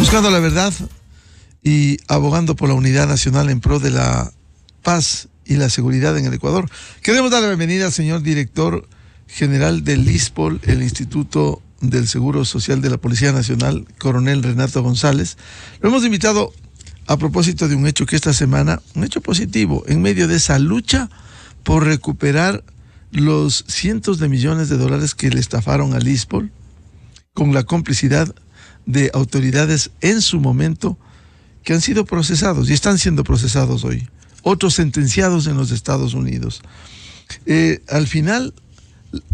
Buscando la verdad y abogando por la unidad nacional en pro de la paz y la seguridad en el Ecuador. Queremos dar la bienvenida al señor director general del ISPOL, el Instituto del Seguro Social de la Policía Nacional, coronel Renato González. Lo hemos invitado a propósito de un hecho que esta semana, un hecho positivo, en medio de esa lucha por recuperar los cientos de millones de dólares que le estafaron al ISPOL, con la complicidad de autoridades en su momento que han sido procesados y están siendo procesados hoy, otros sentenciados en los Estados Unidos. Al final,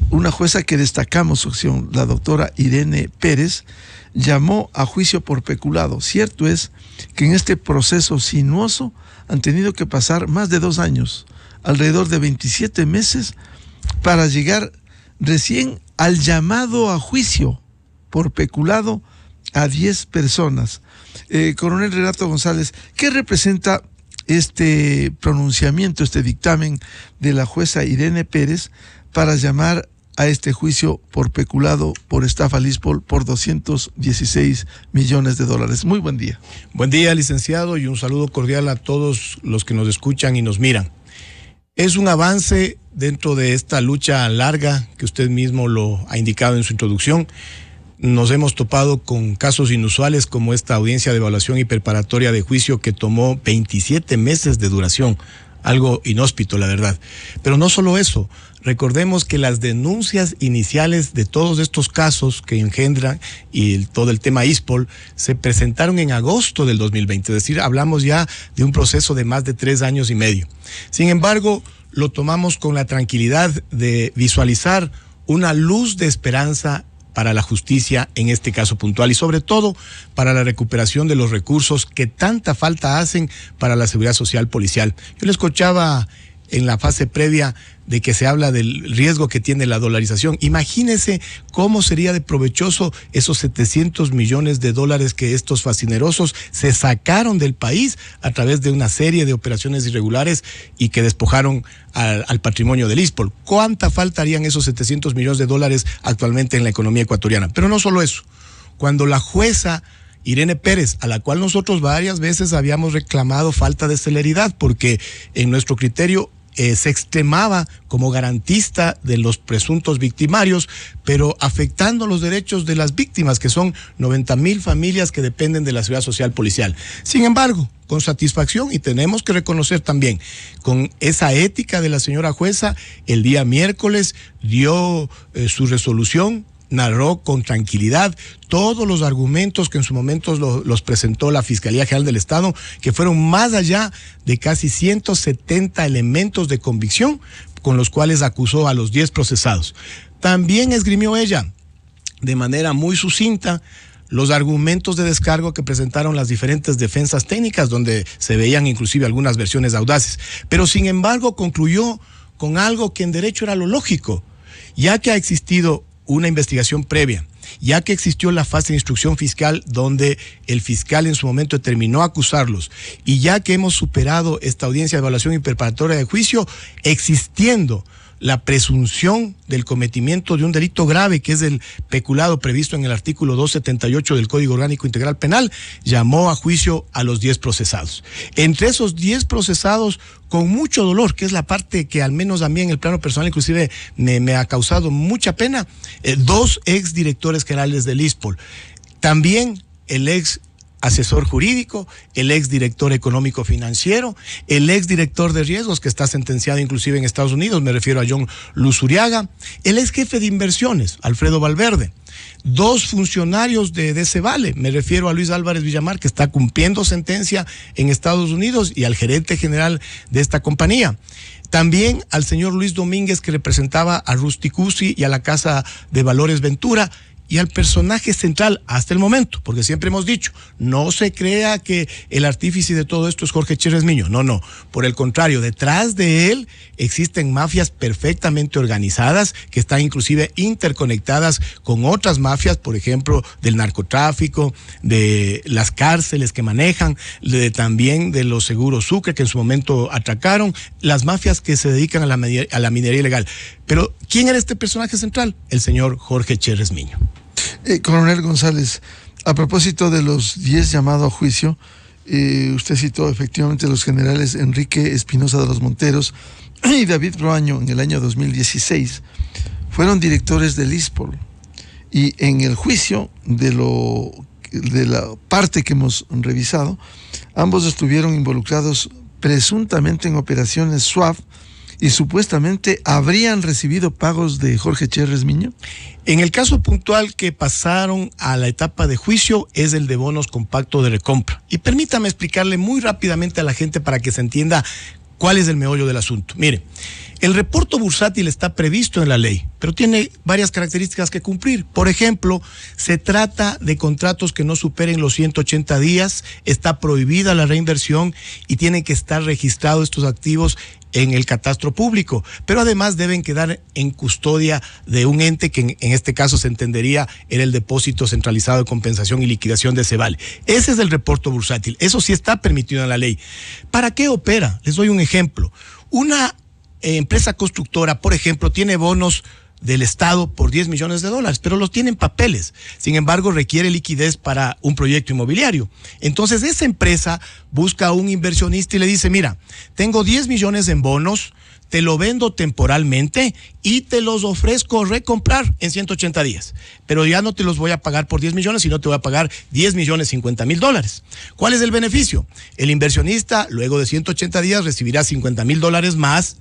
una jueza que destacamos su acción, la doctora Irene Pérez, llamó a juicio por peculado. Cierto es que en este proceso sinuoso han tenido que pasar más de 2 años, alrededor de 27 meses, para llegar recién al llamado a juicio por peculado a 10 personas. Coronel Renato González, ¿qué representa este pronunciamiento, este dictamen de la jueza Irene Pérez para llamar a este juicio por peculado, por estafa al ISPOL, por 216 millones de dólares? Muy buen día. Buen día, licenciado, y un saludo cordial a todos los que nos escuchan y nos miran. Es un avance dentro de esta lucha larga que usted mismo lo ha indicado en su introducción. Nos hemos topado con casos inusuales como esta audiencia de evaluación y preparatoria de juicio que tomó 27 meses de duración, algo inhóspito, la verdad. Pero no solo eso, recordemos que las denuncias iniciales de todos estos casos que engendran y todo el tema ISPOL se presentaron en agosto del 2020, es decir, hablamos ya de un proceso de más de 3 años y medio. Sin embargo, lo tomamos con la tranquilidad de visualizar una luz de esperanza para la justicia en este caso puntual y sobre todo para la recuperación de los recursos que tanta falta hacen para la seguridad social policial. Yo le escuchaba en la fase previa de que se habla del riesgo que tiene la dolarización. Imagínese cómo sería de provechoso esos 700 millones de dólares que estos fascinerosos se sacaron del país a través de una serie de operaciones irregulares y que despojaron al patrimonio del ISPOL. ¿Cuánta falta harían esos 700 millones de dólares actualmente en la economía ecuatoriana? Pero no solo eso. Cuando la jueza Irene Pérez, a la cual nosotros varias veces habíamos reclamado falta de celeridad, porque en nuestro criterio se extremaba como garantista de los presuntos victimarios, pero afectando los derechos de las víctimas, que son 90,000 familias que dependen de la seguridad social policial. Sin embargo, con satisfacción, y tenemos que reconocer también, con esa ética de la señora jueza, el día miércoles dio su resolución, narró con tranquilidad todos los argumentos que en su momento los presentó la Fiscalía General del Estado, que fueron más allá de casi 170 elementos de convicción con los cuales acusó a los 10 procesados. También esgrimió ella, de manera muy sucinta, los argumentos de descargo que presentaron las diferentes defensas técnicas, donde se veían inclusive algunas versiones audaces. Pero sin embargo concluyó con algo que en derecho era lo lógico, ya que ha existido una investigación previa, ya que existió la fase de instrucción fiscal donde el fiscal en su momento determinó acusarlos, y ya que hemos superado esta audiencia de evaluación y preparatoria de juicio, existiendo la presunción del cometimiento de un delito grave, que es el peculado previsto en el artículo 278 del Código Orgánico Integral Penal, llamó a juicio a los 10 procesados. Entre esos 10 procesados, con mucho dolor, que es la parte que al menos a mí en el plano personal inclusive me ha causado mucha pena, 2 exdirectores generales del ISPOL, también el ex asesor jurídico, el exdirector económico financiero, el exdirector de riesgos que está sentenciado inclusive en Estados Unidos, me refiero a John Luzuriaga, el ex jefe de inversiones, Alfredo Valverde, 2 funcionarios de Decevale, me refiero a Luis Álvarez Villamar, que está cumpliendo sentencia en Estados Unidos, y al gerente general de esta compañía. También al señor Luis Domínguez, que representaba a Rusticusi y a la Casa de Valores Ventura, y al personaje central hasta el momento, porque siempre hemos dicho, no se crea que el artífice de todo esto es Jorge Cherres Miño, no, por el contrario, detrás de él existen mafias perfectamente organizadas que están inclusive interconectadas con otras mafias, por ejemplo, del narcotráfico, de las cárceles que manejan, también de los seguros Sucre que en su momento atracaron, las mafias que se dedican a la minería ilegal. Pero, ¿quién era este personaje central? El señor Jorge Cherres Miño. Coronel González, A propósito de los 10 llamados a juicio, usted citó efectivamente los generales Enrique Espinosa de los Monteros y David Roaño en el año 2016. Fueron directores del ISPOL. Y en el juicio de la parte que hemos revisado, ambos estuvieron involucrados presuntamente en operaciones SWAP y supuestamente habrían recibido pagos de Jorge Cherres Miño. En el caso puntual que pasaron a la etapa de juicio es el de bonos con pacto de recompra. Y permítame explicarle muy rápidamente a la gente para que se entienda cuál es el meollo del asunto. Mire, el reporto bursátil está previsto en la ley, pero tiene varias características que cumplir. Por ejemplo, se trata de contratos que no superen los 180 días, está prohibida la reinversión y tienen que estar registrados estos activos en el catastro público, pero además deben quedar en custodia de un ente que en este caso se entendería era el Depósito Centralizado de Compensación y Liquidación de Ceval. Ese es el reporto bursátil, eso sí está permitido en la ley. ¿Para qué opera? Les doy un ejemplo. Una empresa constructora, por ejemplo, tiene bonos del Estado por $10 millones, pero los tiene en papeles. Sin embargo, requiere liquidez para un proyecto inmobiliario. Entonces, esa empresa busca a un inversionista y le dice, mira, tengo 10 millones en bonos, te lo vendo temporalmente y te los ofrezco recomprar en 180 días. Pero ya no te los voy a pagar por 10 millones, sino te voy a pagar $10.050.000. ¿Cuál es el beneficio? El inversionista, luego de 180 días, recibirá $50.000 más.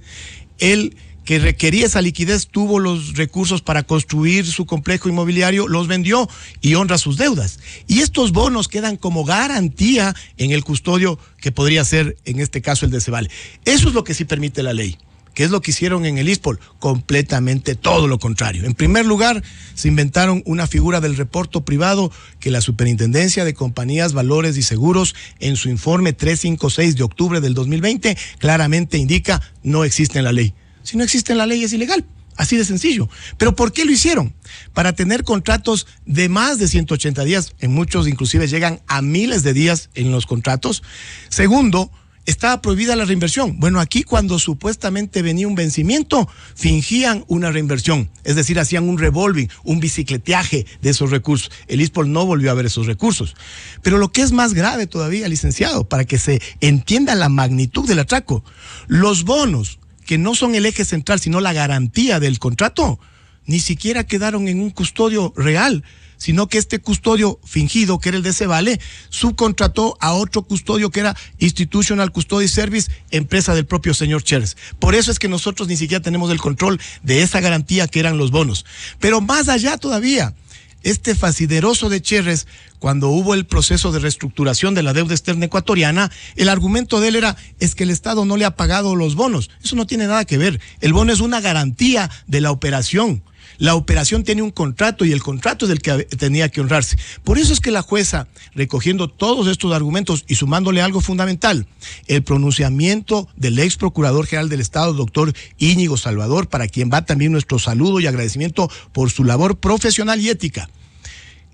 El que requería esa liquidez tuvo los recursos para construir su complejo inmobiliario, los vendió y honra sus deudas. Y estos bonos quedan como garantía en el custodio que podría ser, en este caso, el de Ceval. Eso es lo que sí permite la ley. ¿Qué es lo que hicieron en el ISPOL? Completamente todo lo contrario. En primer lugar, se inventaron una figura del reporto privado que la Superintendencia de Compañías, Valores y Seguros, en su informe 356 de octubre del 2020, claramente indica no existe en la ley. Si no existe en la ley es ilegal, así de sencillo. ¿Pero por qué lo hicieron? Para tener contratos de más de 180 días, en muchos inclusive llegan a miles de días en los contratos. Segundo, estaba prohibida la reinversión. Bueno, aquí cuando supuestamente venía un vencimiento, fingían una reinversión, es decir, hacían un revolving, un bicicleteaje de esos recursos. El ISPOL no volvió a ver esos recursos. Pero lo que es más grave todavía, licenciado, para que se entienda la magnitud del atraco, los bonos que no son el eje central, sino la garantía del contrato, ni siquiera quedaron en un custodio real, sino que este custodio fingido, que era el de Cevale, subcontrató a otro custodio que era Institutional Custody Service, empresa del propio señor Cherres. Por eso es que nosotros ni siquiera tenemos el control de esa garantía que eran los bonos. Pero más allá todavía, este fasideroso de Cherres, cuando hubo el proceso de reestructuración de la deuda externa ecuatoriana, el argumento de él es que el Estado no le ha pagado los bonos. Eso no tiene nada que ver. El bono es una garantía de la operación. La operación tiene un contrato y el contrato es el que tenía que honrarse. Por eso es que la jueza, recogiendo todos estos argumentos y sumándole algo fundamental, el pronunciamiento del ex procurador general del Estado, doctor Íñigo Salvador, para quien va también nuestro saludo y agradecimiento por su labor profesional y ética,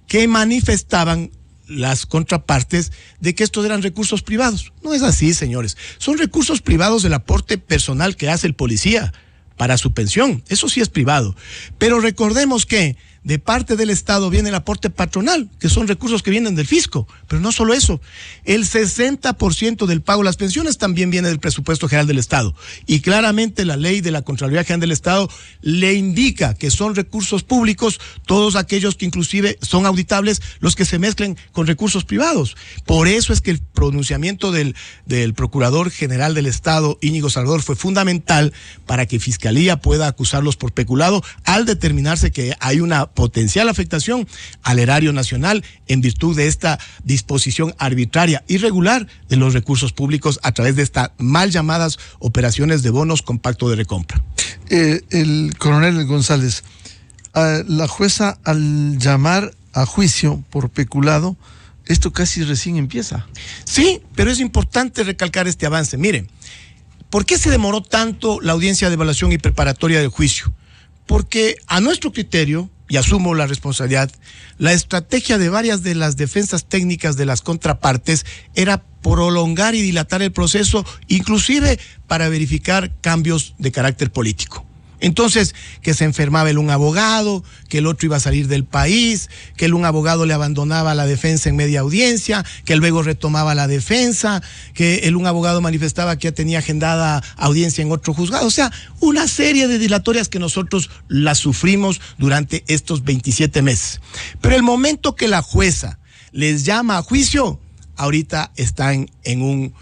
que manifestaban las contrapartes de que estos eran recursos privados. No es así, señores. Son recursos privados del aporte personal que hace el policía para su pensión. Eso sí es privado. Pero recordemos que de parte del Estado viene el aporte patronal, que son recursos que vienen del fisco. Pero no solo eso, el 60% del pago de las pensiones también viene del presupuesto general del Estado. Y claramente la ley de la Contraloría General del Estado le indica que son recursos públicos todos aquellos que inclusive son auditables, los que se mezclen con recursos privados. Por eso es que el pronunciamiento del Procurador General del Estado, Íñigo Salvador, fue fundamental para que Fiscalía pueda acusarlos por peculado al determinarse que hay una potencial afectación al erario nacional en virtud de esta disposición arbitraria, irregular de los recursos públicos a través de estas mal llamadas operaciones de bonos con pacto de recompra. El coronel González, la jueza al llamar a juicio por peculado, esto casi recién empieza. Sí, pero es importante recalcar este avance. Miren, ¿por qué se demoró tanto la audiencia de evaluación y preparatoria del juicio? Porque a nuestro criterio, y asumo la responsabilidad, la estrategia de varias de las defensas técnicas de las contrapartes era prolongar y dilatar el proceso, inclusive para verificar cambios de carácter político. Entonces, que se enfermaba un abogado, que el otro iba a salir del país, que un abogado le abandonaba la defensa en media audiencia, que luego retomaba la defensa, que un abogado manifestaba que ya tenía agendada audiencia en otro juzgado. O sea, una serie de dilatorias que nosotros las sufrimos durante estos 27 meses. Pero el momento que la jueza les llama a juicio, ahorita están en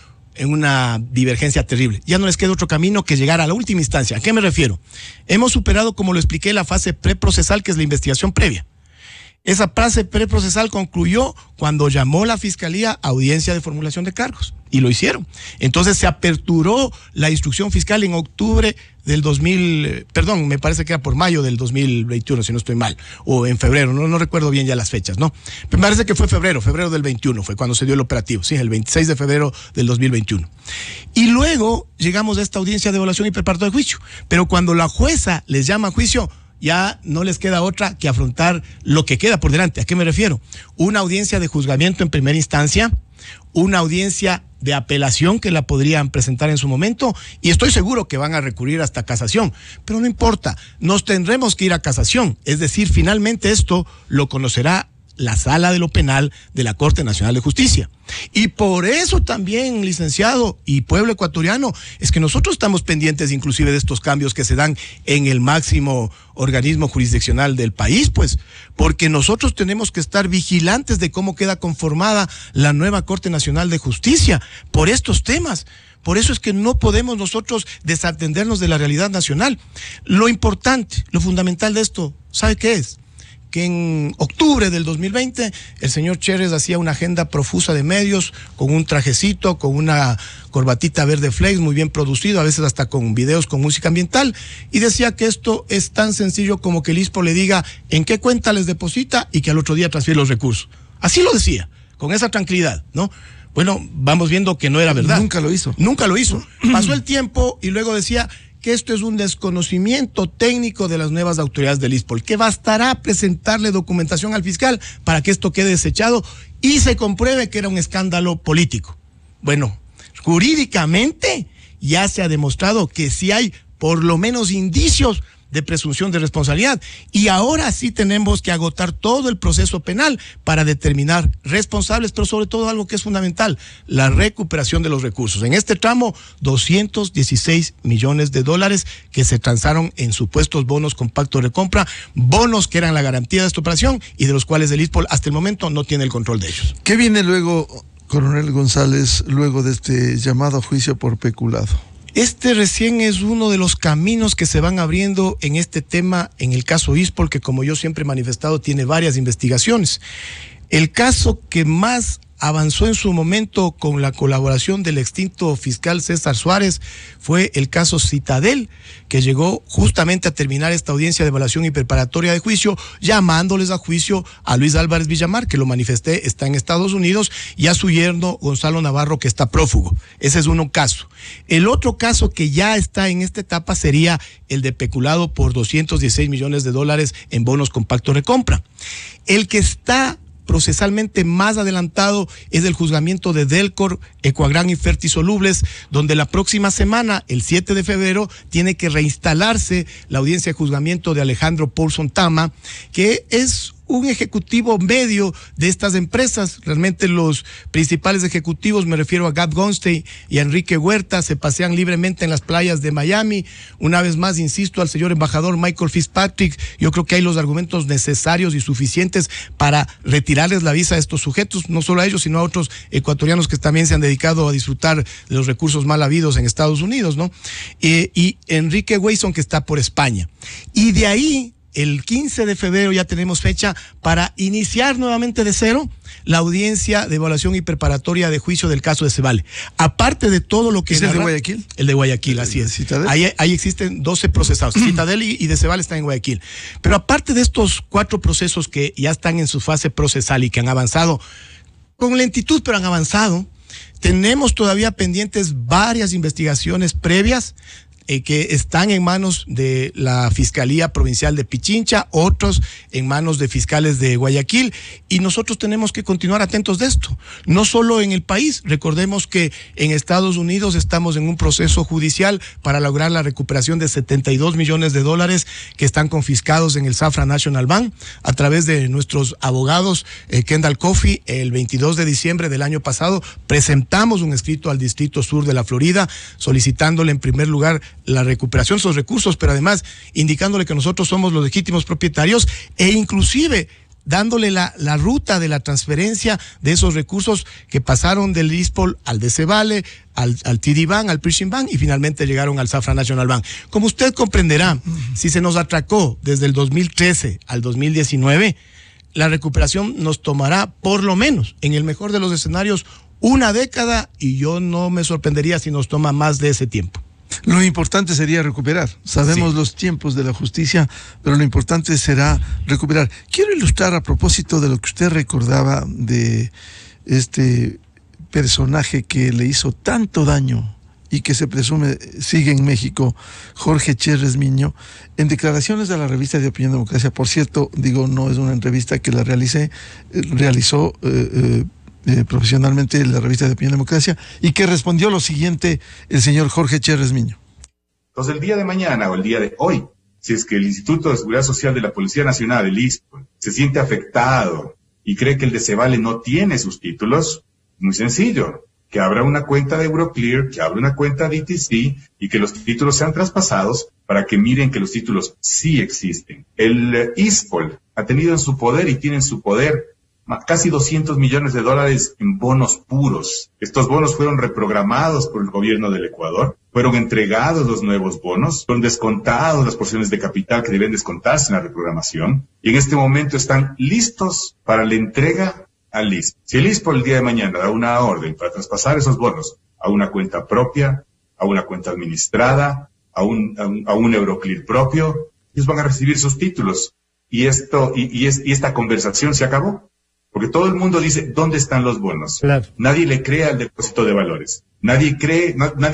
una divergencia terrible. Ya no les queda otro camino que llegar a la última instancia. ¿A qué me refiero? Hemos superado, como lo expliqué, la fase preprocesal, que es la investigación previa. Esa fase preprocesal concluyó cuando llamó la Fiscalía a audiencia de formulación de cargos, y lo hicieron. Entonces se aperturó la instrucción fiscal en octubre del me parece que era por mayo del 2021, si no estoy mal, o en febrero, no recuerdo bien ya las fechas, ¿no? Me parece que fue febrero del 21, fue cuando se dio el operativo, sí, el 26 de febrero del 2021. Y luego llegamos a esta audiencia de evaluación y preparatoria de juicio, pero cuando la jueza les llama a juicio, ya no les queda otra que afrontar lo que queda por delante. ¿A qué me refiero? Una audiencia de juzgamiento en primera instancia, una audiencia de apelación que la podrían presentar en su momento, y estoy seguro que van a recurrir hasta casación, pero no importa, nos tendremos que ir a casación, es decir, finalmente esto lo conocerá la Sala de lo Penal de la Corte Nacional de Justicia. Y por eso también, licenciado y pueblo ecuatoriano, es que nosotros estamos pendientes inclusive de estos cambios que se dan en el máximo organismo jurisdiccional del país, pues, porque nosotros tenemos que estar vigilantes de cómo queda conformada la nueva Corte Nacional de Justicia por estos temas. Por eso es que no podemos nosotros desatendernos de la realidad nacional. Lo importante, lo fundamental de esto, ¿sabe qué es? Que en octubre del 2020 el señor Cherres hacía una agenda profusa de medios, con un trajecito, con una corbatita verde flex muy bien producido, a veces hasta con videos con música ambiental, y decía que esto es tan sencillo como que el ISPO le diga en qué cuenta les deposita y que al otro día transfiere los recursos. Así lo decía, con esa tranquilidad, ¿no? Bueno, vamos viendo que no era verdad. Nunca lo hizo. Nunca lo hizo. Pasó el tiempo y luego decía que esto es un desconocimiento técnico de las nuevas autoridades del ISPOL, que bastará presentarle documentación al fiscal para que esto quede desechado y se compruebe que era un escándalo político. Bueno, jurídicamente ya se ha demostrado que sí hay por lo menos indicios de presunción de responsabilidad, y ahora sí tenemos que agotar todo el proceso penal para determinar responsables, pero sobre todo algo que es fundamental, la recuperación de los recursos. En este tramo, 216 millones de dólares que se transaron en supuestos bonos con pacto de recompra, bonos que eran la garantía de esta operación y de los cuales el ISPOL hasta el momento no tiene el control de ellos. ¿Qué viene luego, coronel González, luego de este llamado a juicio por peculado? Este recién es uno de los caminos que se van abriendo en este tema, en el caso ISPOL, que como yo siempre he manifestado, tiene varias investigaciones. El caso que más avanzó en su momento con la colaboración del extinto fiscal César Suárez fue el caso Citadel, que llegó justamente a terminar esta audiencia de evaluación y preparatoria de juicio, llamándoles a juicio a Luis Álvarez Villamar, que lo manifesté, está en Estados Unidos, y a su yerno Gonzalo Navarro, que está prófugo. Ese es uno caso. El otro caso que ya está en esta etapa sería el de peculado por 216 millones de dólares en bonos con pacto de recompra. El que está procesalmente más adelantado es el juzgamiento de Delcor, Ecuagran y Fertisolubles, donde la próxima semana, el 7 de febrero, tiene que reinstalarse la audiencia de juzgamiento de Alejandro Paulson Tama, que es un ejecutivo medio de estas empresas. Realmente los principales ejecutivos, me refiero a Gab Gonstein y a Enrique Huerta, se pasean libremente en las playas de Miami. Una vez más, insisto al señor embajador Michael Fitzpatrick, yo creo que hay los argumentos necesarios y suficientes para retirarles la visa a estos sujetos, no solo a ellos, sino a otros ecuatorianos que también se han dedicado a disfrutar de los recursos mal habidos en Estados Unidos, ¿no? Y Enrique Hueson, que está por España. Y de ahí, el 15 de febrero ya tenemos fecha para iniciar nuevamente de cero la audiencia de evaluación y preparatoria de juicio del caso de Cebale. Aparte de todo lo que... ¿Es el de Guayaquil? El de Guayaquil, así es. Ahí existen 12 procesados. Citadel y de Cebale están en Guayaquil. Pero aparte de estos 4 procesos que ya están en su fase procesal y que han avanzado con lentitud, pero han avanzado, tenemos todavía pendientes varias investigaciones previas. que están en manos de la Fiscalía Provincial de Pichincha, otros en manos de fiscales de Guayaquil, y nosotros tenemos que continuar atentos de esto, no solo en el país. Recordemos que en Estados Unidos estamos en un proceso judicial para lograr la recuperación de $72 millones que están confiscados en el Safra National Bank a través de nuestros abogados. Kendall Coffey, el 22 de diciembre del año pasado presentamos un escrito al Distrito Sur de la Florida solicitándole en primer lugar la recuperación de esos recursos, pero además indicándole que nosotros somos los legítimos propietarios e inclusive dándole la ruta de la transferencia de esos recursos que pasaron del ISPOL al DCVALE, al TD Bank, al Pershing Bank y finalmente llegaron al Safra National Bank. Como usted comprenderá, si se nos atracó desde el 2013 al 2019, la recuperación nos tomará por lo menos, en el mejor de los escenarios, una década, y yo no me sorprendería si nos toma más de ese tiempo. Lo importante sería recuperar. Sabemos los tiempos de la justicia, pero lo importante será recuperar. Quiero ilustrar a propósito de lo que usted recordaba de este personaje que le hizo tanto daño y que se presume sigue en México, Jorge Cherres Miño, en declaraciones a la revista de Opinión Democracia. Por cierto, digo, no es una entrevista que la realizó profesionalmente la revista de Opinión Democracia, y que respondió lo siguiente el señor Jorge Cherres Miño. Entonces, el día de mañana o el día de hoy, si es que el Instituto de Seguridad Social de la Policía Nacional, el ISPOL, se siente afectado y cree que el DCVALE no tiene sus títulos, muy sencillo, que abra una cuenta de Euroclear, que abra una cuenta de ETC y que los títulos sean traspasados para que miren que los títulos sí existen. El ISPOL ha tenido en su poder y tiene en su poder casi $200 millones en bonos puros. Estos bonos fueron reprogramados por el gobierno del Ecuador, fueron entregados los nuevos bonos, fueron descontados las porciones de capital que deben descontarse en la reprogramación, y en este momento están listos para la entrega al ISPOL. Si el ISPOL el día de mañana da una orden para traspasar esos bonos a una cuenta propia, a una cuenta administrada, a un Euroclear propio, ellos van a recibir sus títulos. Y esta conversación se acabó. Porque todo el mundo dice, ¿dónde están los bonos? Claro. Nadie le cree al depósito de valores. Nadie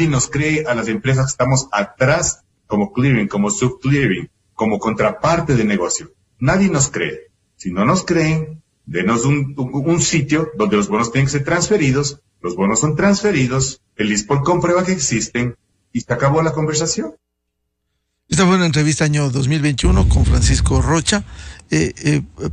nos cree a las empresas que estamos atrás, como clearing, como subclearing, como contraparte de negocio. Nadie nos cree. Si no nos creen, denos un sitio donde los bonos tienen que ser transferidos. Los bonos son transferidos, el ISPOL comprueba que existen y se acabó la conversación. Esta fue una entrevista año 2021 con Francisco Rocha.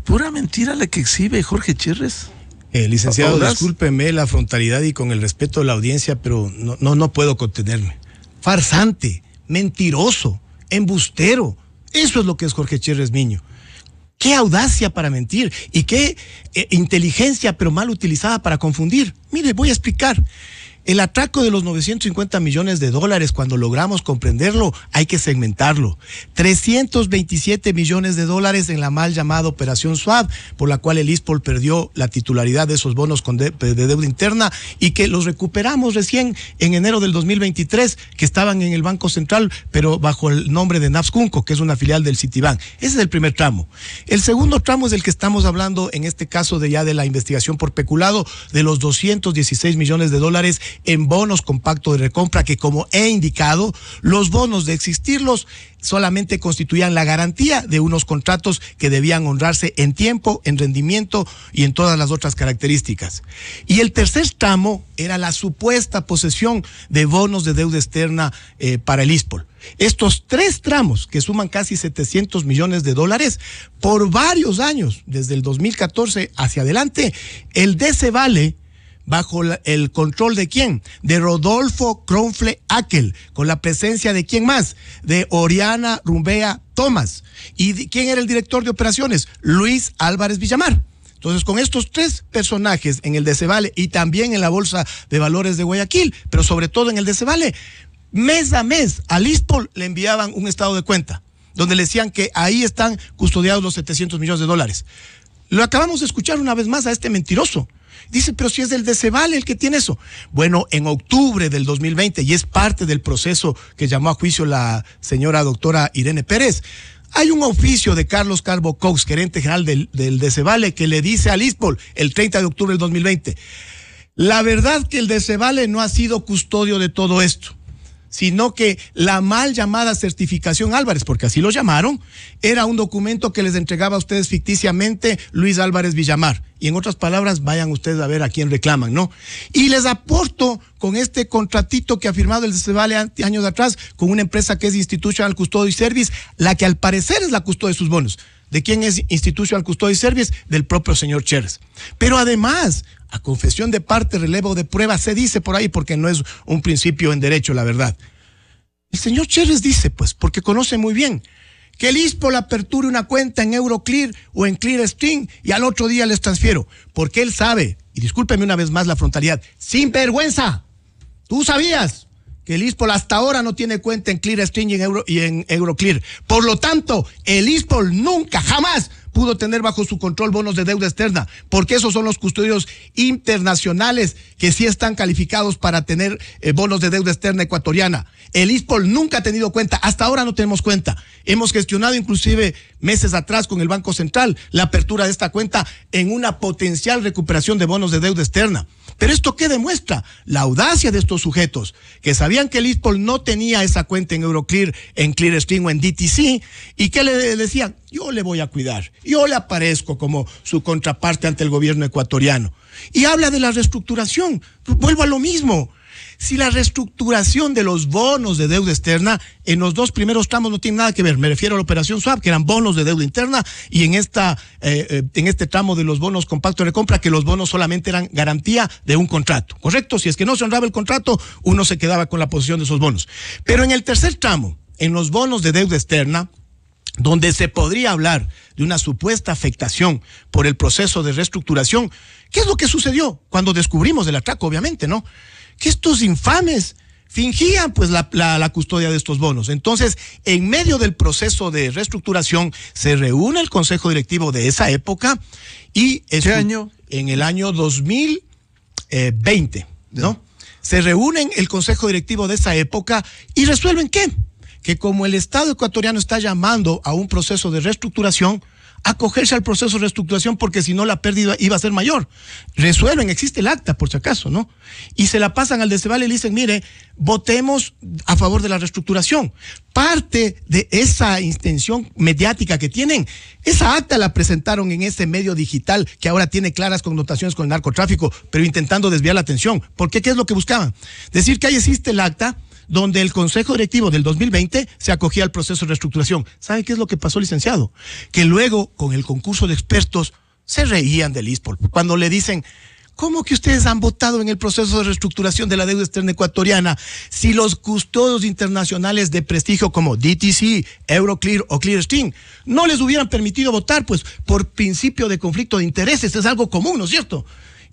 Pura mentira la que exhibe Jorge Cherres. Licenciado, discúlpeme la frontalidad y con el respeto de la audiencia, pero no puedo contenerme. Farsante, mentiroso, embustero. Eso es lo que es Jorge Cherres Miño. Qué audacia para mentir y qué inteligencia, pero mal utilizada para confundir. Mire, voy a explicar. El atraco de los $950 millones, cuando logramos comprenderlo, hay que segmentarlo. $327 millones en la mal llamada Operación Swap, por la cual el ISPOL perdió la titularidad de esos bonos de deuda interna y que los recuperamos recién en enero del 2023, que estaban en el Banco Central, pero bajo el nombre de Napscunco, que es una filial del Citibank. Ese es el primer tramo. El segundo tramo es el que estamos hablando en este caso de la investigación por peculado de los $216 millones en bonos con pacto de recompra, que como he indicado, los bonos de existirlos solamente constituían la garantía de unos contratos que debían honrarse en tiempo, en rendimiento y en todas las otras características. Y el tercer tramo era la supuesta posesión de bonos de deuda externa para el ISPOL. Estos tres tramos, que suman casi $700 millones, por varios años, desde el 2014 hacia adelante, el DCVALE, bajo el control de ¿quién? De Rodolfo Kronfle Akel, con la presencia de ¿quién más? De Oriana Rumbea Tomás. ¿Y quién era el director de operaciones? Luis Álvarez Villamar. Entonces, con estos tres personajes en el DCVALE y también en la Bolsa de Valores de Guayaquil, pero sobre todo en el DCVALE, mes a mes al ISPOL le enviaban un estado de cuenta, donde le decían que ahí están custodiados los $700 millones. Lo acabamos de escuchar una vez más a este mentiroso. Dice, pero si es del DCVALE el que tiene eso. Bueno, en octubre del 2020, y es parte del proceso que llamó a juicio la señora doctora Irene Pérez, hay un oficio de Carlos Calvo Cox, gerente general del DCVALE, que le dice al ISPOL el 30 de octubre del 2020, la verdad que el DCVALE no ha sido custodio de todo esto. sino que la mal llamada certificación Álvarez, porque así lo llamaron, era un documento que les entregaba a ustedes ficticiamente Luis Álvarez Villamar. Y en otras palabras, vayan ustedes a ver a quién reclaman, ¿no? Y les aporto con este contratito que ha firmado el Decebale años atrás con una empresa que es Institutional Custody Service, la que al parecer es la custodia de sus bonos. ¿De quién es Institutional Custody Service? Del propio señor Cherres. Pero además, a confesión de parte, relevo de prueba, se dice por ahí, porque no es un principio en derecho, la verdad. El señor Cherres dice, pues, porque conoce muy bien, que el ISPOL aperture una cuenta en Euroclear o en Clearstream y al otro día les transfiero, porque él sabe, y discúlpeme una vez más la frontalidad, sin vergüenza, tú sabías que el ISPOL hasta ahora no tiene cuenta en Clearstream y en Euroclear. Por lo tanto, el ISPOL nunca, jamás pudo tener bajo su control bonos de deuda externa, porque esos son los custodios internacionales que sí están calificados para tener bonos de deuda externa ecuatoriana. El ISPOL nunca ha tenido cuenta, hasta ahora no tenemos cuenta. Hemos gestionado inclusive meses atrás con el Banco Central la apertura de esta cuenta en una potencial recuperación de bonos de deuda externa. Pero ¿esto qué demuestra? La audacia de estos sujetos, que sabían que el ISPOL no tenía esa cuenta en Euroclear, en Clearstream o en DTC, y que le decían, yo le voy a cuidar, yo le aparezco como su contraparte ante el gobierno ecuatoriano. Y habla de la reestructuración, vuelvo a lo mismo. Si la reestructuración de los bonos de deuda externa en los dos primeros tramos no tiene nada que ver, me refiero a la operación swap, que eran bonos de deuda interna, y en este tramo de los bonos con pacto de recompra, que los bonos solamente eran garantía de un contrato, ¿correcto? Si es que no se honraba el contrato, uno se quedaba con la posesión de esos bonos. Pero en el tercer tramo, en los bonos de deuda externa, donde se podría hablar de una supuesta afectación por el proceso de reestructuración, ¿qué es lo que sucedió cuando descubrimos el atraco, obviamente, no? Que estos infames fingían pues la custodia de estos bonos. Entonces, en medio del proceso de reestructuración, se reúne el consejo directivo de esa época y ¿qué año? En el año 2020, ¿no? Se reúnen el consejo directivo de esa época y resuelven ¿qué? Que como el Estado ecuatoriano está llamando a un proceso de reestructuración, acogerse al proceso de reestructuración, porque si no la pérdida iba a ser mayor. Resuelven, existe el acta por si acaso, ¿no? Y se la pasan al Decebale y le dicen, mire, votemos a favor de la reestructuración. Parte de esa intención mediática que tienen, esa acta la presentaron en ese medio digital que ahora tiene claras connotaciones con el narcotráfico, pero intentando desviar la atención. ¿Por qué? ¿Qué es lo que buscaban? Decir que ahí existe el acta donde el Consejo Directivo del 2020 se acogía al proceso de reestructuración. ¿Sabe qué es lo que pasó, licenciado? Que luego, con el concurso de expertos, se reían del ISPOL. Cuando le dicen, ¿cómo que ustedes han votado en el proceso de reestructuración de la deuda externa ecuatoriana si los custodios internacionales de prestigio como DTC, Euroclear o Clearstream no les hubieran permitido votar? Pues por principio de conflicto de intereses, es algo común, ¿no es cierto?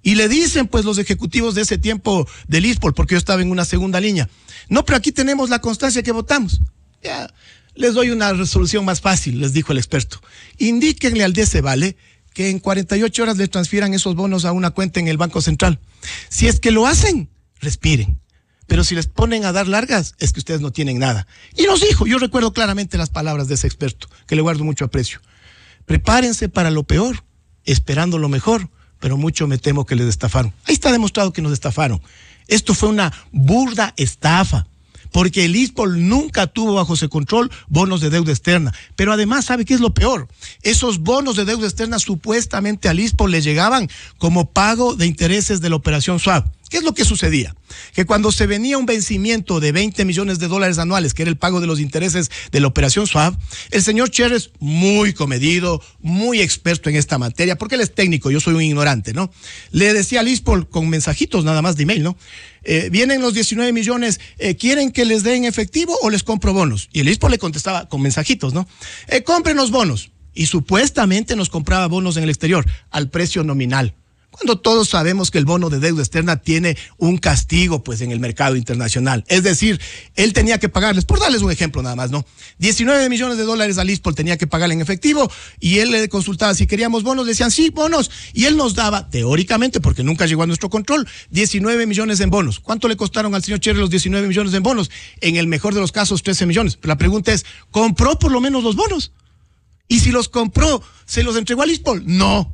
Y le dicen pues los ejecutivos de ese tiempo del ISPOL, porque yo estaba en una segunda línea, no, pero aquí tenemos la constancia que votamos. Ya, les doy una resolución más fácil, les dijo el experto. Indíquenle al Decebale que en 48 horas le transfieran esos bonos a una cuenta en el Banco Central. Si es que lo hacen, respiren. Pero si les ponen a dar largas, es que ustedes no tienen nada. Y nos dijo, yo recuerdo claramente las palabras de ese experto, que le guardo mucho aprecio. Prepárense para lo peor, esperando lo mejor, pero mucho me temo que les estafaron. Ahí está demostrado que nos estafaron. Esto fue una burda estafa, porque el ISPOL nunca tuvo bajo su control bonos de deuda externa. Pero además, ¿sabe qué es lo peor? Esos bonos de deuda externa supuestamente al ISPOL le llegaban como pago de intereses de la operación swap. ¿Qué es lo que sucedía? Que cuando se venía un vencimiento de $20 millones anuales, que era el pago de los intereses de la operación swap, el señor Cherres, muy comedido, muy experto en esta materia, porque él es técnico, yo soy un ignorante, ¿no? Le decía al ISPOL con mensajitos nada más de email, ¿no? Vienen los 19 millones, ¿quieren que les den efectivo o les compro bonos? Y el ISPOL le contestaba con mensajitos, ¿no? Compren los bonos. Y supuestamente nos compraba bonos en el exterior al precio nominal, cuando todos sabemos que el bono de deuda externa tiene un castigo pues en el mercado internacional. Es decir, él tenía que pagarles, por darles un ejemplo nada más, ¿no? 19 millones de dólares al ISPOL tenía que pagarle en efectivo, y él le consultaba si queríamos bonos, le decían sí, bonos, y él nos daba, teóricamente, porque nunca llegó a nuestro control, 19 millones en bonos. ¿Cuánto le costaron al señor Cherres los 19 millones en bonos? En el mejor de los casos, 13 millones. Pero la pregunta es, ¿compró por lo menos los bonos? Y si los compró, ¿se los entregó al ISPOL? No.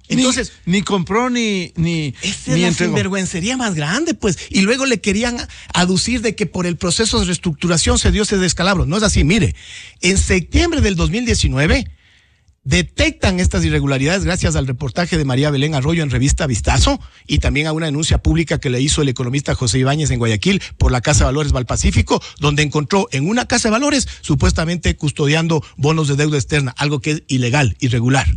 Entonces, ni compró ni esa es la sinvergüencería más grande, pues. Y luego le querían aducir de que por el proceso de reestructuración se dio ese descalabro. No es así, mire. En septiembre del 2019 detectan estas irregularidades gracias al reportaje de María Belén Arroyo en revista Vistazo y también a una denuncia pública que le hizo el economista José Ibáñez en Guayaquil por la Casa de Valores Valpacífico, donde encontró en una casa de valores supuestamente custodiando bonos de deuda externa, algo que es ilegal, irregular.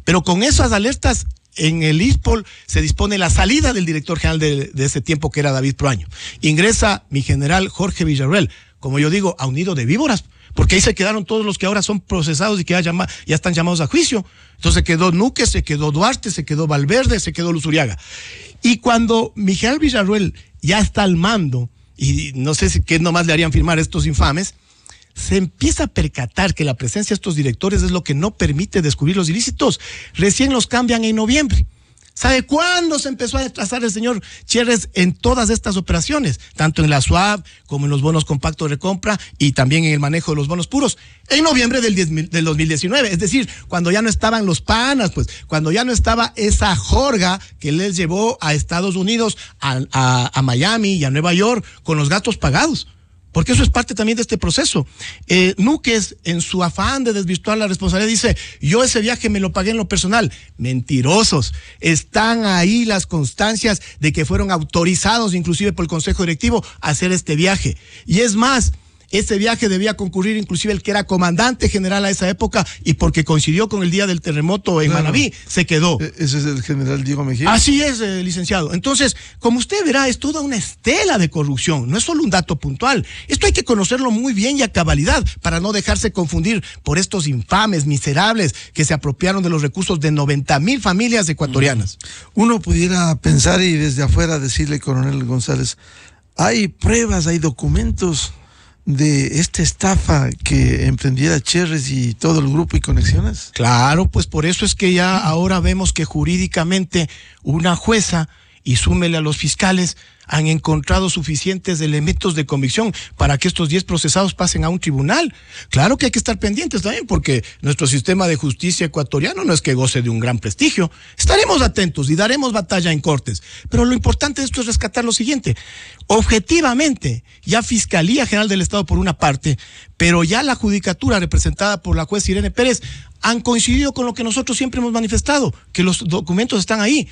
Pero con esas alertas en el ISPOL se dispone la salida del director general de ese tiempo, que era David Proaño. Ingresa mi general Jorge Villarreal, como yo digo, a un nido de víboras, porque ahí se quedaron todos los que ahora son procesados y que ya están llamados a juicio. Entonces se quedó Núquez, se quedó Duarte, se quedó Valverde, se quedó Luzuriaga. Y cuando Miguel Villarruel ya está al mando, y no sé qué nomás le harían firmar estos infames, se empieza a percatar que la presencia de estos directores es lo que no permite descubrir los ilícitos. Recién los cambian en noviembre. ¿Sabe cuándo se empezó a retrasar el señor Cherres en todas estas operaciones? Tanto en la SUAB como en los bonos compactos de recompra y también en el manejo de los bonos puros. En noviembre del 2019, es decir, cuando ya no estaban los panas, pues, cuando ya no estaba esa jorga que les llevó a Estados Unidos, a Miami y a Nueva York con los gastos pagados. Porque eso es parte también de este proceso. Núquez, en su afán de desvirtuar la responsabilidad, dice, yo ese viaje me lo pagué en lo personal. Mentirosos. Están ahí las constancias de que fueron autorizados, inclusive por el Consejo Directivo, a hacer este viaje. Y es más, ese viaje debía concurrir inclusive el que era comandante general a esa época, y porque coincidió con el día del terremoto en Manabí, se quedó. Ese es el general Diego Mejía. Así es, licenciado. Entonces, como usted verá, es toda una estela de corrupción, no es solo un dato puntual. Esto hay que conocerlo muy bien y a cabalidad para no dejarse confundir por estos infames, miserables, que se apropiaron de los recursos de 90,000 familias ecuatorianas. Uno pudiera pensar y desde afuera decirle, coronel González, hay pruebas, hay documentos de esta estafa que emprendiera Cherres y todo el grupo y conexiones. Claro, pues por eso es que ya ahora vemos que jurídicamente una jueza, y súmele a los fiscales, han encontrado suficientes elementos de convicción para que estos 10 procesados pasen a un tribunal. Claro que hay que estar pendientes también, porque nuestro sistema de justicia ecuatoriano no es que goce de un gran prestigio. Estaremos atentos y daremos batalla en cortes, pero lo importante de esto es rescatar lo siguiente: objetivamente, ya Fiscalía General del Estado por una parte, pero ya la judicatura representada por la juez Irene Pérez han coincidido con lo que nosotros siempre hemos manifestado, que los documentos están ahí.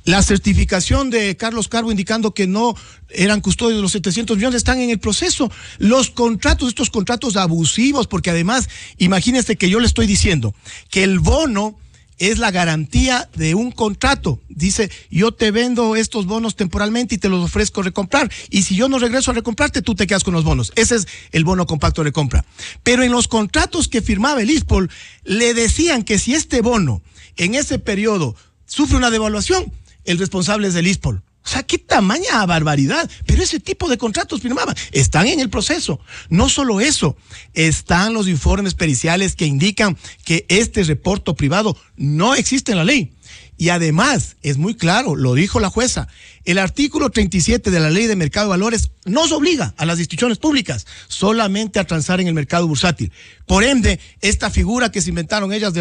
La certificación de Carlos Carbo indicando que no eran custodios de los 700 millones están en el proceso. Los contratos, estos contratos abusivos, porque además, imagínense que yo le estoy diciendo que el bono es la garantía de un contrato. Dice, yo te vendo estos bonos temporalmente y te los ofrezco recomprar. Y si yo no regreso a recomprarte, tú te quedas con los bonos. Ese es el bono compacto de compra. Pero en los contratos que firmaba el ISPOL, le decían que si este bono en ese periodo sufre una devaluación, el responsable es el ISPOL. O sea, qué tamaña barbaridad. Pero ese tipo de contratos firmaban. Están en el proceso. No solo eso, están los informes periciales que indican que este reporto privado no existe en la ley. Y además, es muy claro, lo dijo la jueza, el artículo 37 de la Ley de Mercado de Valores nos obliga a las instituciones públicas solamente a transar en el mercado bursátil. Por ende, esta figura que se inventaron ellos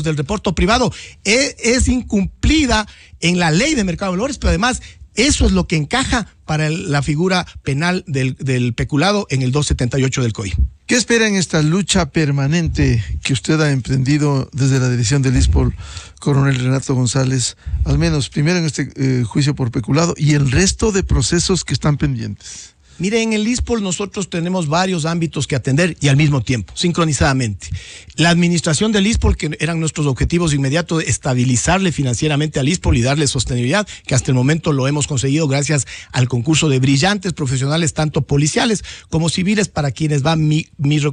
del reporto privado es incumplida en la Ley de Mercado de Valores, pero además eso es lo que encaja para la figura penal del peculado en el 278 del COI. ¿Qué espera en esta lucha permanente que usted ha emprendido desde la dirección del ISPOL, coronel Renato González, al menos primero en este juicio por peculado y el resto de procesos que están pendientes? Mire, en el ISPOL nosotros tenemos varios ámbitos que atender y al mismo tiempo, sincronizadamente. La administración del ISPOL, que eran nuestros objetivos inmediatos, estabilizarle financieramente al ISPOL y darle sostenibilidad, que hasta el momento lo hemos conseguido gracias al concurso de brillantes profesionales, tanto policiales como civiles, para quienes va mi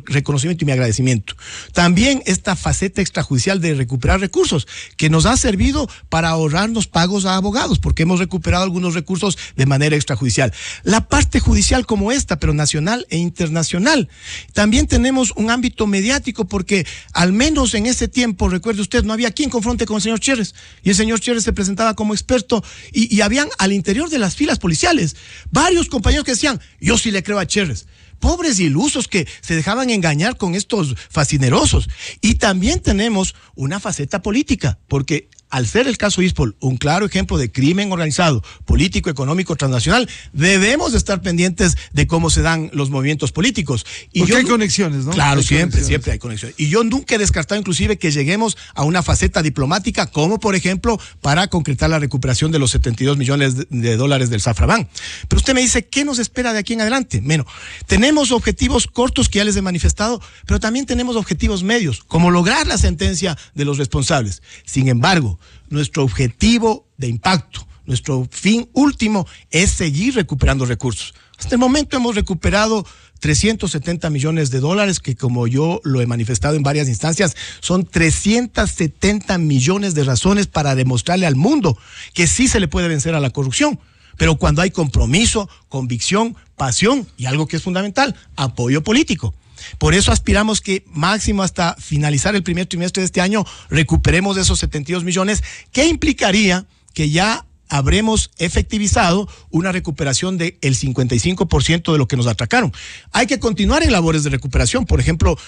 reconocimiento y mi agradecimiento. También esta faceta extrajudicial de recuperar recursos, que nos ha servido para ahorrarnos pagos a abogados, porque hemos recuperado algunos recursos de manera extrajudicial. La parte judicial como esta, pero nacional e internacional. También tenemos un ámbito mediático, porque al menos en ese tiempo, recuerde usted, no había quien confronte con el señor Cherres, y el señor Cherres se presentaba como experto, y habían al interior de las filas policiales varios compañeros que decían, yo sí le creo a Cherres, pobres ilusos que se dejaban engañar con estos fascinerosos. Y también tenemos una faceta política, porque al ser el caso ISPOL un claro ejemplo de crimen organizado, político, económico, transnacional, debemos estar pendientes de cómo se dan los movimientos políticos. Y porque hay conexiones, ¿no? Claro, hay siempre conexiones. Hay conexiones. Y yo nunca he descartado inclusive que lleguemos a una faceta diplomática, como por ejemplo para concretar la recuperación de los 72 millones de dólares del Safraban. Pero usted me dice, ¿qué nos espera de aquí en adelante? Bueno, tenemos objetivos cortos que ya les he manifestado, pero también tenemos objetivos medios, como lograr la sentencia de los responsables. Sin embargo, nuestro objetivo de impacto, nuestro fin último es seguir recuperando recursos. Hasta el momento hemos recuperado 370 millones de dólares, que como yo lo he manifestado en varias instancias, son 370 millones de razones para demostrarle al mundo que sí se le puede vencer a la corrupción. Pero cuando hay compromiso, convicción, pasión y algo que es fundamental, apoyo político. Por eso aspiramos que máximo hasta finalizar el primer trimestre de este año recuperemos esos 72 millones, que implicaría que ya habremos efectivizado una recuperación del 55% de lo que nos atracaron. Hay que continuar en labores de recuperación. Por ejemplo,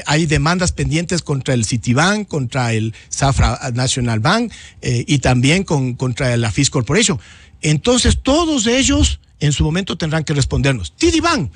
hay demandas pendientes contra el Citibank, contra el Safra National Bank y también contra la Fish Corporation. Entonces, todos ellos en su momento tendrán que respondernos. TD Bank.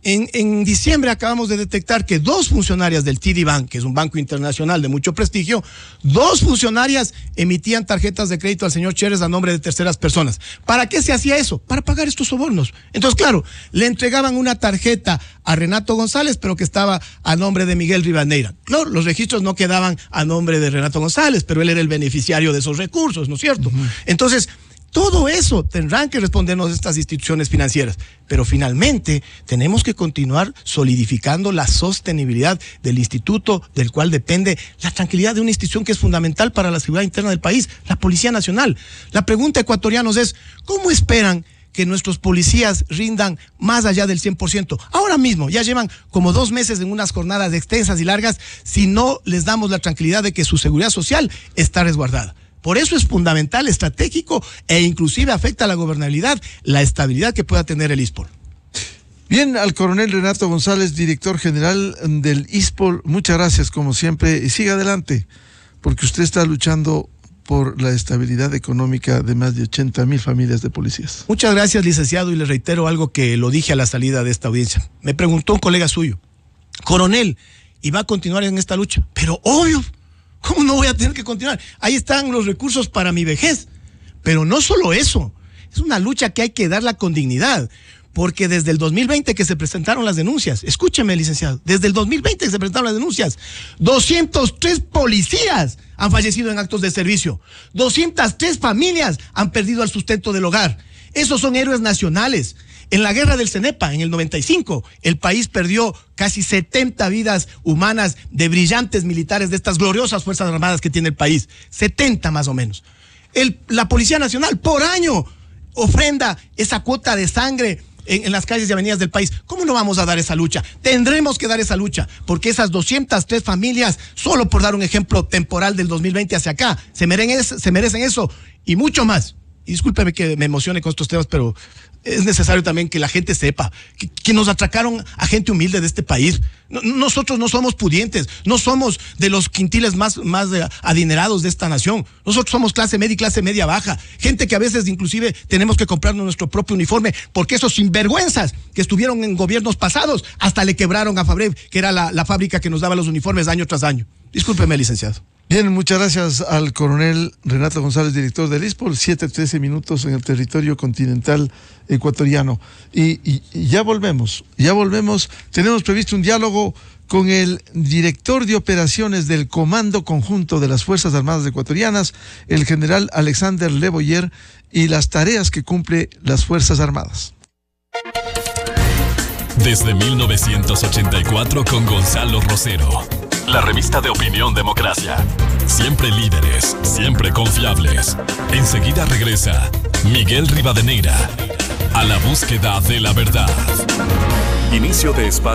En diciembre acabamos de detectar que 2 funcionarias del TD Bank, que es un banco internacional de mucho prestigio, 2 funcionarias emitían tarjetas de crédito al señor Chérez a nombre de terceras personas. ¿Para qué se hacía eso? Para pagar estos sobornos. Entonces, claro, le entregaban una tarjeta a Renato González, pero que estaba a nombre de Miguel Rivadeneira. Claro, los registros no quedaban a nombre de Renato González, pero él era el beneficiario de esos recursos, ¿no es cierto? Entonces, todo eso tendrán que respondernos estas instituciones financieras, pero finalmente tenemos que continuar solidificando la sostenibilidad del instituto del cual depende la tranquilidad de una institución que es fundamental para la seguridad interna del país, la Policía Nacional. La pregunta, ecuatorianos, es ¿cómo esperan que nuestros policías rindan más allá del 100%? Ahora mismo ya llevan como 2 meses en unas jornadas extensas y largas si no les damos la tranquilidad de que su seguridad social está resguardada. Por eso es fundamental, estratégico e inclusive afecta a la gobernabilidad, la estabilidad que pueda tener el ISPOL. Bien, al coronel Renato González, director general del ISPOL, muchas gracias como siempre y siga adelante, porque usted está luchando por la estabilidad económica de más de 80,000 familias de policías. Muchas gracias, licenciado, y le reitero algo que lo dije a la salida de esta audiencia. Me preguntó un colega suyo, coronel, ¿y va a continuar en esta lucha? Pero obvio, ¿cómo no voy a tener que continuar? Ahí están los recursos para mi vejez. Pero no solo eso, es una lucha que hay que darla con dignidad, porque desde el 2020 que se presentaron las denuncias, escúcheme, licenciado, desde el 2020 que se presentaron las denuncias, 203 policías han fallecido en actos de servicio, 203 familias han perdido el sustento del hogar. Esos son héroes nacionales. En la guerra del Cenepa, en el 95, el país perdió casi 70 vidas humanas de brillantes militares de estas gloriosas Fuerzas Armadas que tiene el país. 70 más o menos. La Policía Nacional por año ofrenda esa cuota de sangre en las calles y avenidas del país. ¿Cómo no vamos a dar esa lucha? Tendremos que dar esa lucha, porque esas 203 familias, solo por dar un ejemplo temporal del 2020 hacia acá, se merecen eso y mucho más. Y discúlpeme que me emocione con estos temas, pero es necesario también que la gente sepa que nos atracaron a gente humilde de este país. Nosotros no somos pudientes, no somos de los quintiles más adinerados de esta nación. Nosotros somos clase media y clase media baja. Gente que a veces inclusive tenemos que comprarnos nuestro propio uniforme, porque esos sinvergüenzas que estuvieron en gobiernos pasados hasta le quebraron a Fabreb, que era la fábrica que nos daba los uniformes año tras año. Discúlpeme, licenciado. Bien, muchas gracias al coronel Renato González, director del ISPOL. 7:13 en el territorio continental ecuatoriano. Y ya volvemos. Tenemos previsto un diálogo con el director de operaciones del Comando Conjunto de las Fuerzas Armadas Ecuatorianas, el general Alexander Leboyer, y las tareas que cumple las Fuerzas Armadas. Desde 1984 con Gonzalo Rosero. La revista de opinión Democracia. Siempre líderes, siempre confiables. Enseguida regresa Miguel Rivadeneira a la búsqueda de la verdad. Inicio de espacio.